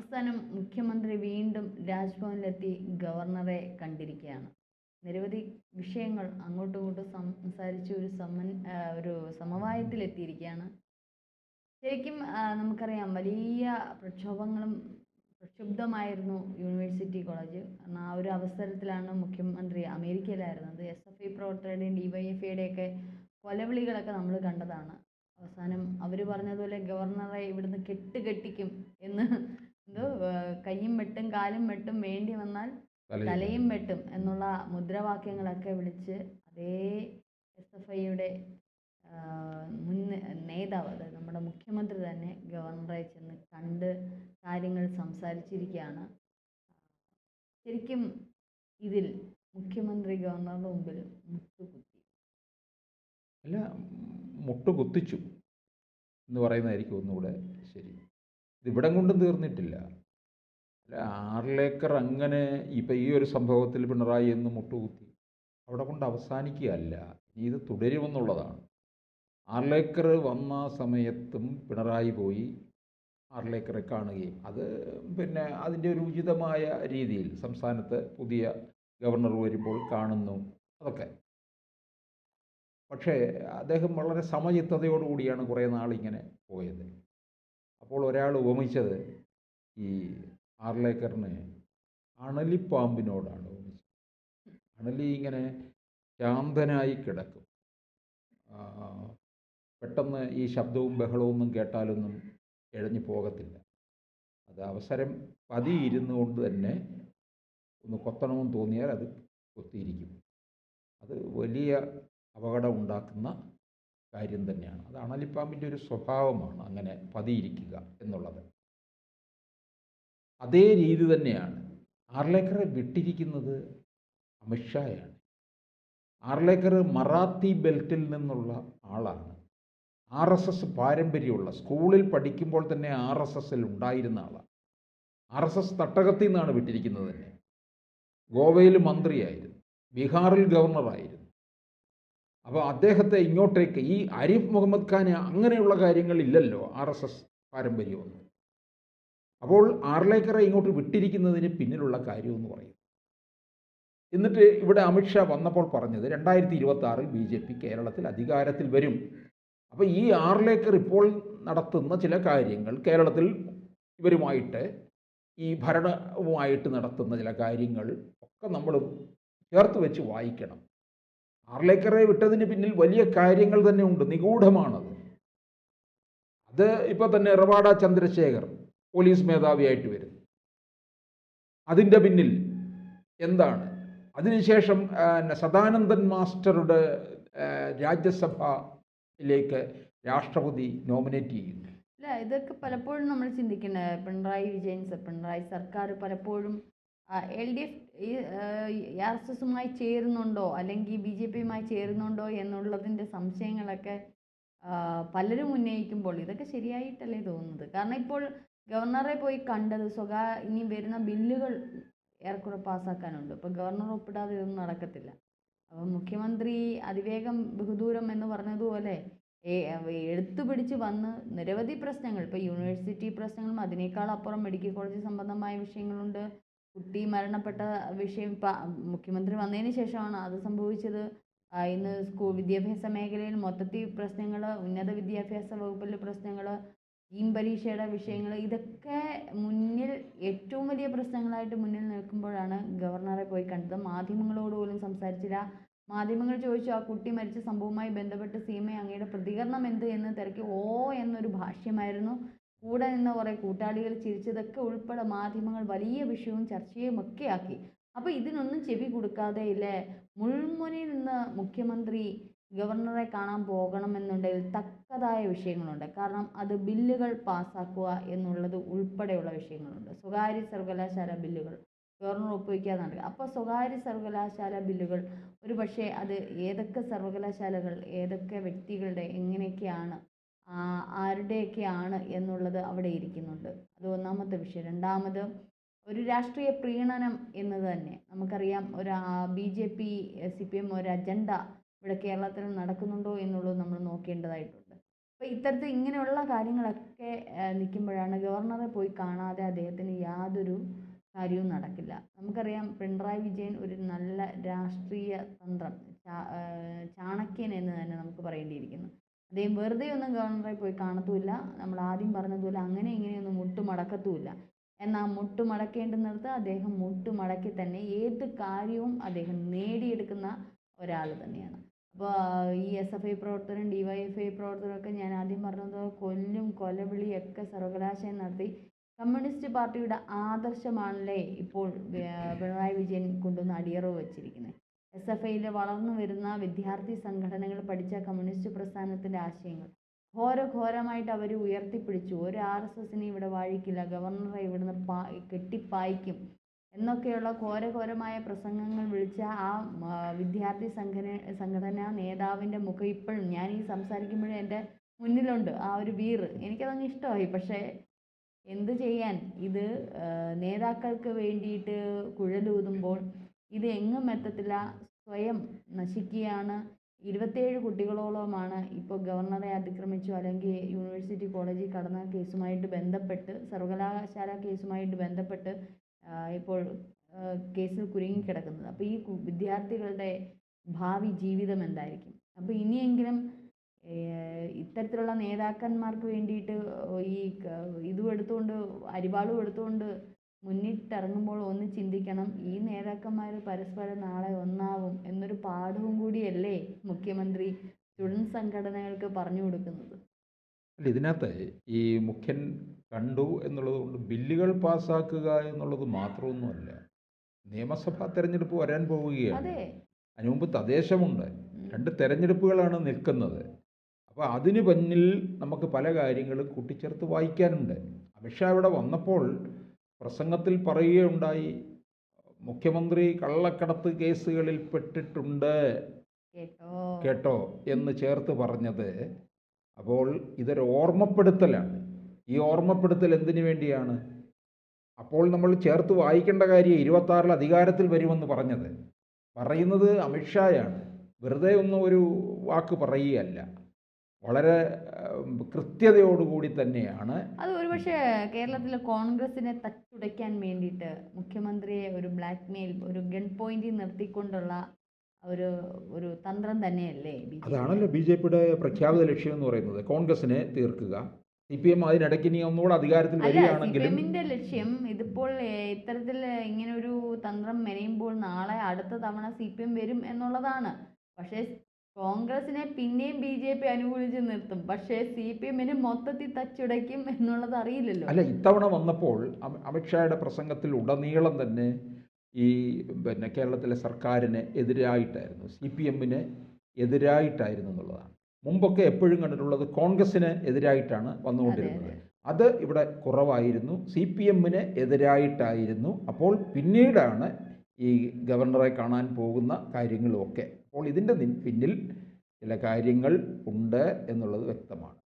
അവസാനം മുഖ്യമന്ത്രി വീണ്ടും രാജ്ഭവനിലെത്തി ഗവർണറെ കണ്ടിരിക്കുകയാണ്. നിരവധി വിഷയങ്ങൾ അങ്ങോട്ടും ഇങ്ങോട്ടും സംസാരിച്ച് ഒരു സമവായത്തിലെത്തിയിരിക്കുകയാണ്. ശരിക്കും നമുക്കറിയാം വലിയ പ്രക്ഷുബ്ധമായിരുന്നു യൂണിവേഴ്സിറ്റി കോളേജ്. കാരണം ആ ഒരു അവസരത്തിലാണ് മുഖ്യമന്ത്രി അമേരിക്കയിലായിരുന്നത്. SFI പ്രവർത്തകരുടെയും DYFIയുടെയൊക്കെ കൊലവിളികളൊക്കെ നമ്മൾ കണ്ടതാണ്. അവസാനം അവർ പറഞ്ഞതുപോലെ ഗവർണറെ ഇവിടുന്ന് കെട്ടിക്കും എന്ന് എന്തോ കയ്യും വെട്ടും കാലും വെട്ടും വേണ്ടി വന്നാൽ തലയും വെട്ടും എന്നുള്ള മുദ്രാവാക്യങ്ങളൊക്കെ വിളിച്ച് അതേ SFIയുടെ മുൻ നേതാവ്, അതായത് നമ്മുടെ മുഖ്യമന്ത്രി തന്നെ ഗവർണറെ ചെന്ന് കണ്ട് കാര്യങ്ങൾ സംസാരിച്ചിരിക്കുകയാണ്. ശരിക്കും ഇതിൽ മുഖ്യമന്ത്രി ഗവർണറുടെ മുമ്പിൽ മുട്ടുകുത്തിച്ചു എന്ന് പറയുന്നതായിരിക്കും ഒന്നുകൂടെ ശരി. ഇതിവിടം കൊണ്ടും തീർന്നിട്ടില്ല. അല്ല, 6 ഏക്കർ അങ്ങനെ ഇപ്പം ഈ ഒരു സംഭവത്തിൽ പിണറായി എന്ന് മുട്ടുകുത്തി അവിടെ കൊണ്ട് അവസാനിക്കുകയല്ല, ഇത് തുടരുമെന്നുള്ളതാണ്. 6 ഏക്കർ വന്ന സമയത്തും പിണറായി പോയി 6 ഏക്കറെ കാണുകയും അത് പിന്നെ അതിൻ്റെ ഒരു ഉചിതമായ രീതിയിൽ സംസ്ഥാനത്ത് പുതിയ ഗവർണർ വരുമ്പോൾ കാണുന്നു, അതൊക്കെ. പക്ഷേ അദ്ദേഹം വളരെ സമചിത്തതയോടുകൂടിയാണ് കുറേ നാളിങ്ങനെ പോയത്. അപ്പോൾ ഒരാൾ ഉപമിച്ചത് ഈ 6 ഏക്കറിന് അണലിപ്പാമ്പിനോടാണ് ഉപമിച്ചത്. അണലി ഇങ്ങനെ ശാന്തനായി കിടക്കും, പെട്ടെന്ന് ഈ ശബ്ദവും ബഹളവും കേട്ടാലൊന്നും ഇഴഞ്ഞു പോകത്തില്ല. അത് അവസരം പതിയിരുന്നു കൊണ്ട് തന്നെ ഒന്ന് കൊത്തണമെന്ന് തോന്നിയാൽ അത് കൊത്തിയിരിക്കും. അത് വലിയ അപകടം ഉണ്ടാക്കുന്ന കാര്യം തന്നെയാണ്. അത് അണലിപ്പാമ്പിൻ്റെ ഒരു സ്വഭാവമാണ് അങ്ങനെ പതിയിരിക്കുക എന്നുള്ളത്. അതേ രീതി തന്നെയാണ് 6 ഏക്കറെ വിട്ടിരിക്കുന്നത് അമിത്ഷായാണ്. 6 ഏക്കർ മറാത്തി ബെൽറ്റിൽ നിന്നുള്ള ആളാണ്. RSS പാരമ്പര്യമുള്ള, സ്കൂളിൽ പഠിക്കുമ്പോൾ തന്നെ RSSൽ ഉണ്ടായിരുന്ന ആളാണ്. RSS തട്ടകത്തിൽ നിന്നാണ് വിട്ടിരിക്കുന്നത് തന്നെ. ഗോവയിൽ മന്ത്രിയായിരുന്നു, ബീഹാറിൽ ഗവർണറായിരുന്നു. അപ്പോൾ അദ്ദേഹത്തെ ഇങ്ങോട്ടേക്ക്, ഈ ആരിഫ് മുഹമ്മദ് ഖാന് അങ്ങനെയുള്ള കാര്യങ്ങളില്ലല്ലോ RSS പാരമ്പര്യമൊന്നും. അപ്പോൾ 6 ഏക്കറെ ഇങ്ങോട്ട് വിട്ടിരിക്കുന്നതിന് പിന്നിലുള്ള കാര്യമെന്ന് പറയും. എന്നിട്ട് ഇവിടെ അമിത്ഷാ വന്നപ്പോൾ പറഞ്ഞത് 2026 BJP കേരളത്തിൽ അധികാരത്തിൽ വരും. അപ്പോൾ ഈ 6 ഏക്കർ ഇപ്പോൾ നടത്തുന്ന ചില കാര്യങ്ങൾ, കേരളത്തിൽ ഇവരുമായിട്ട് ഈ ഭരണവുമായിട്ട് നടത്തുന്ന ചില കാര്യങ്ങൾ ഒക്കെ നമ്മൾ ചേർത്ത് വെച്ച് വായിക്കണം. 6 ഏക്കറെ വിട്ടതിന് പിന്നിൽ വലിയ കാര്യങ്ങൾ തന്നെ ഉണ്ട്, നിഗൂഢമാണത്. അത് ഇപ്പോൾ തന്നെ റവാഡ ചന്ദ്രശേഖർ പോലീസ് മേധാവിയായിട്ട് വരുന്നു. അതിൻ്റെ പിന്നിൽ എന്താണ്? അതിനുശേഷം സദാനന്ദൻ മാസ്റ്ററുടെ രാജ്യസഭയിലേക്ക് രാഷ്ട്രപതി നോമിനേറ്റ് ചെയ്യുന്നു. അല്ല, ഇതൊക്കെ പലപ്പോഴും നമ്മൾ ചിന്തിക്കേണ്ടത്, പിണറായി സർക്കാർ പലപ്പോഴും LDF RSSുമായി ചേരുന്നുണ്ടോ അല്ലെങ്കിൽ BJPയുമായി ചേരുന്നുണ്ടോ എന്നുള്ളതിൻ്റെ സംശയങ്ങളൊക്കെ പലരും ഉന്നയിക്കുമ്പോൾ ഇതൊക്കെ ശരിയായിട്ടല്ലേ തോന്നുന്നത്. കാരണം ഇപ്പോൾ ഗവർണറെ പോയി കണ്ടത് ഇനി വരുന്ന ബില്ലുകൾ ഏറെക്കുറെ പാസ്സാക്കാനുണ്ട്. ഇപ്പോൾ ഗവർണർ ഒപ്പിടാതെ ഇതൊന്നും നടക്കത്തില്ല. അപ്പോൾ മുഖ്യമന്ത്രി അതിവേഗം ബഹുദൂരം എന്ന് പറഞ്ഞതുപോലെ എടുത്തു പിടിച്ച് വന്ന് നിരവധി പ്രശ്നങ്ങൾ, ഇപ്പോൾ യൂണിവേഴ്സിറ്റി പ്രശ്നങ്ങളും അതിനേക്കാൾ അപ്പുറം മെഡിക്കൽ കോളേജ് സംബന്ധമായ വിഷയങ്ങളുണ്ട്. കുട്ടി മരണപ്പെട്ട വിഷയം ഇപ്പം മുഖ്യമന്ത്രി വന്നതിന് ശേഷമാണ് അത് സംഭവിച്ചത്. ഇന്ന് വിദ്യാഭ്യാസ മേഖലയിൽ മൊത്തത്തിൽ പ്രശ്നങ്ങൾ, ഉന്നത വിദ്യാഭ്യാസ വകുപ്പിലെ പ്രശ്നങ്ങൾ, പരീക്ഷയുടെ വിഷയങ്ങൾ, ഇതൊക്കെ ഏറ്റവും വലിയ പ്രശ്നങ്ങളായിട്ട് മുന്നിൽ നിൽക്കുമ്പോഴാണ് ഗവർണറെ പോയി കണ്ടത്. മാധ്യമങ്ങളോട് പോലും സംസാരിച്ചില്ല. മാധ്യമങ്ങൾ ചോദിച്ചു, ആ കുട്ടി മരിച്ച സംഭവവുമായി ബന്ധപ്പെട്ട് CM അങ്ങയുടെ പ്രതികരണം എന്ത് എന്ന് തിരക്കി. എന്നൊരു ഭാഷ്യമായിരുന്നു. കൂടെ നിന്ന് കുറേ കൂട്ടാളികൾ ചിരിച്ചതൊക്കെ ഉൾപ്പെടെ മാധ്യമങ്ങൾ വലിയ വിഷയവും ചർച്ചയും ഒക്കെ ആക്കി. അപ്പോൾ ഇതിനൊന്നും ചെവി കൊടുക്കാതെ ഇല്ലേ മുൾമുനയിൽ നിന്ന് മുഖ്യമന്ത്രി ഗവർണറെ കാണാൻ പോകണമെന്നുണ്ടെങ്കിൽ തക്കതായ വിഷയങ്ങളുണ്ട്. കാരണം അത് ബില്ലുകൾ പാസ്സാക്കുക എന്നുള്ളത് ഉൾപ്പെടെയുള്ള വിഷയങ്ങളുണ്ട്. സ്വകാര്യ സർവകലാശാല ബില്ലുകൾ ഗവർണർ ഒപ്പുവയ്ക്കാതെ നടക്കുക. അപ്പോൾ സ്വകാര്യ സർവകലാശാല ബില്ലുകൾ ഒരു പക്ഷേ അത് ഏതൊക്കെ സർവകലാശാലകൾ, ഏതൊക്കെ വ്യക്തികളുടെ, എങ്ങനെയൊക്കെയാണ്, ആരുടെയൊക്കെയാണ് എന്നുള്ളത് അവിടെ ഇരിക്കുന്നുണ്ട്. അത് ഒന്നാമത്തെ വിഷയം. രണ്ടാമത് ഒരു രാഷ്ട്രീയ പ്രീണനം എന്നത് തന്നെ നമുക്കറിയാം. ഒരു BJP CPM ഒരു അജണ്ട ഇവിടെ കേരളത്തിൽ നടക്കുന്നുണ്ടോ എന്നുള്ളത് നമ്മൾ നോക്കേണ്ടതായിട്ടുണ്ട്. അപ്പോൾ ഇത്തരത്തിൽ ഇങ്ങനെയുള്ള കാര്യങ്ങളൊക്കെ നിൽക്കുമ്പോഴാണ് ഗവർണറെ പോയി കാണാതെ അദ്ദേഹത്തിന് യാതൊരു കാര്യവും നടക്കില്ല. നമുക്കറിയാം പിണറായി വിജയൻ ഒരു നല്ല രാഷ്ട്രീയ തന്ത്രം ചാണക്യൻ എന്ന് തന്നെ നമുക്ക് പറയേണ്ടിയിരിക്കുന്നു. അദ്ദേഹം വെറുതെ ഒന്നും ഗവർണറെ പോയി കാണത്തുമില്ല. നമ്മൾ ആദ്യം പറഞ്ഞതുപോലെ അങ്ങനെ ഇങ്ങനെയൊന്നും മുട്ടുമടക്കത്തുമില്ല. എന്നാൽ മുട്ടുമടക്കേണ്ടുന്നിടത്ത് അദ്ദേഹം മുട്ടുമടക്കി തന്നെ ഏത് കാര്യവും അദ്ദേഹം നേടിയെടുക്കുന്ന ഒരാൾ തന്നെയാണ്. അപ്പോൾ ഈ SFI പ്രവർത്തനം DYFI പ്രവർത്തനമൊക്കെ ഞാൻ ആദ്യം പറഞ്ഞത് കൊല്ലും കൊലവിളിയൊക്കെ സർവകലാശാല നടത്തി കമ്മ്യൂണിസ്റ്റ് പാർട്ടിയുടെ ആദർശമാണല്ലേ ഇപ്പോൾ പിണറായി വിജയൻ കൊണ്ടുവന്ന് അടിയറവ് വച്ചിരിക്കുന്നത്. SFIയിൽ വളർന്നു വരുന്ന വിദ്യാർത്ഥി സംഘടനകൾ പഠിച്ച കമ്മ്യൂണിസ്റ്റ് പ്രസ്ഥാനത്തിൻ്റെ ആശയങ്ങൾ ഘോരഘോരമായിട്ട് അവർ ഉയർത്തിപ്പിടിച്ചു. ഒരു RSSനെ ഇവിടെ വാഴിക്കില്ല, ഗവർണറെ ഇവിടുന്ന് കെട്ടിപ്പായിക്കും എന്നൊക്കെയുള്ള ഘോരഘോരമായ പ്രസംഗങ്ങൾ വിളിച്ച ആ വിദ്യാർത്ഥി സംഘടനാ നേതാവിൻ്റെ മുഖം ഇപ്പോഴും ഞാൻ ഈ സംസാരിക്കുമ്പോഴും എൻ്റെ മുന്നിലുണ്ട്. ആ ഒരു വീറ് എനിക്കതങ്ങ് ഇഷ്ടമായി. പക്ഷേ എന്ത് ചെയ്യാൻ, ഇത് നേതാക്കൾക്ക് വേണ്ടിയിട്ട് കുഴലൂതുമ്പോൾ ഇത് എങ്ങും എത്തത്തില്ല, സ്വയം നശിക്കുകയാണ്. 27 കുട്ടികളോളമാണ് ഇപ്പോൾ ഗവർണറെ അതിക്രമിച്ചു അല്ലെങ്കിൽ യൂണിവേഴ്സിറ്റി കോളേജിൽ കടന്ന കേസുമായിട്ട് ബന്ധപ്പെട്ട്, സർവകലാശാല കേസുമായിട്ട് ബന്ധപ്പെട്ട് ഇപ്പോൾ കേസിൽ കുരുങ്ങിക്കിടക്കുന്നത്. അപ്പോൾ ഈ വിദ്യാർത്ഥികളുടെ ഭാവി ജീവിതം എന്തായിരിക്കും? അപ്പോൾ ഇനിയെങ്കിലും ഇത്തരത്തിലുള്ള നേതാക്കന്മാർക്ക് വേണ്ടിയിട്ട് ഈ ഇതും എടുത്തുകൊണ്ട് അരിവാളും എടുത്തുകൊണ്ട് മുന്നിട്ടിറങ്ങുമ്പോൾ ഒന്ന് ചിന്തിക്കണം, ഈ നേതാക്കന്മാർ പരസ്പരം നാളെ ഒന്നാവും എന്നൊരു പാഠവും കൂടിയല്ലേ മുഖ്യമന്ത്രി സ്റ്റുഡൻറ് സംഘടനകൾക്ക് പറഞ്ഞു കൊടുക്കുന്നത്. അല്ല, ഇതിനകത്ത് ഈ മുഖ്യൻ കണ്ടു എന്നുള്ളത് കൊണ്ട് ബില്ലുകൾ പാസ്സാക്കുക എന്നുള്ളത് മാത്രമൊന്നുമല്ല. നിയമസഭാ തെരഞ്ഞെടുപ്പ് വരാൻ പോവുകയാണ്. അതെ, അതിന് മുമ്പ് തദ്ദേശമുണ്ട്. 2 തെരഞ്ഞെടുപ്പുകളാണ് നിൽക്കുന്നത്. അപ്പോൾ അതിന് പിന്നിൽ നമുക്ക് പല കാര്യങ്ങളും കൂട്ടിച്ചേർത്ത് വായിക്കാനുണ്ട്. അമിത്ഷാ ഇവിടെ വന്നപ്പോൾ പ്രസംഗത്തിൽ പറയുകയുണ്ടായി, മുഖ്യമന്ത്രി കള്ളക്കടത്ത് കേസുകളിൽ പെട്ടിട്ടുണ്ട് കേട്ടോ എന്ന് ചേർത്ത് പറഞ്ഞത്. അപ്പോൾ ഇതൊരു ഓർമ്മപ്പെടുത്തലാണ്. ഈ ഓർമ്മപ്പെടുത്തൽ എന്തിനു വേണ്ടിയാണ്? അപ്പോൾ നമ്മൾ ചേർത്ത് വായിക്കേണ്ട കാര്യം 26-ൽ അധികാരത്തിൽ വരുമെന്ന് പറയുന്നത് അമിത്ഷായാണ്. വെറുതെ ഒന്നും ഒരു വാക്ക് പറയുകയല്ല, വളരെ കൃത്യതയോടുകൂടി തന്നെയാണ്. അത് ഒരുപക്ഷെ കേരളത്തിലെ കോൺഗ്രസിനെ തച്ചുടയ്ക്കാൻ വേണ്ടിയിട്ട് മുഖ്യമന്ത്രിയെ ഒരു ബ്ലാക്ക്മെയിൽ, ഒരു ഗൺ പോയിന്റിൽ നിർത്തിക്കൊണ്ടുള്ള ഒരു തന്ത്രം തന്നെയല്ലേ? അതാണല്ലോ BJPയുടെ പ്രഖ്യാപിത ലക്ഷ്യം എന്ന് പറയുന്നത്, കോൺഗ്രസിനെ തീർക്കുക. CPM അതിനിടയ്ക്ക് ഇനി ഒന്നുകൂടെ അധികാരത്തിൽ വരികയാണെങ്കിലും CPMന്റെ ലക്ഷ്യം ഇതിപ്പോൾ ഇത്തരത്തിൽ ഇങ്ങനെ ഒരു തന്ത്രം മെനയുമ്പോൾ നാളെ അടുത്ത തവണ CPM വരും എന്നുള്ളതാണ്. പക്ഷേ കോൺഗ്രസിനെ പിന്നെയും BJP അനുകൂലിച്ച് നിർത്തും, പക്ഷേ CPMനെ മൊത്തത്തിൽ തച്ചുടയ്ക്കും എന്നുള്ളത് അറിയില്ലല്ലോ. അല്ല, ഇത്തവണ വന്നപ്പോൾ അമിത്ഷായുടെ പ്രസംഗത്തിൽ ഉടനീളം തന്നെ ഈ കേരളത്തിലെ സർക്കാരിന് എതിരായിട്ടായിരുന്നു, CPMന് എതിരായിട്ടായിരുന്നു എന്നുള്ളതാണ്. മുമ്പൊക്കെ എപ്പോഴും കണ്ടിട്ടുള്ളത് കോൺഗ്രസിന് എതിരായിട്ടാണ് വന്നുകൊണ്ടിരുന്നത്. അത് ഇവിടെ കുറവായിരുന്നു, CPMന് എതിരായിട്ടായിരുന്നു. അപ്പോൾ പിന്നീടാണ് ഈ ഗവർണറെ കാണാൻ പോകുന്ന കാര്യങ്ങളുമൊക്കെ. അപ്പോൾ ഇതിൻ്റെ പിന്നിൽ ചില കാര്യങ്ങൾ ഉണ്ട് എന്നുള്ളത് വ്യക്തമാണ്.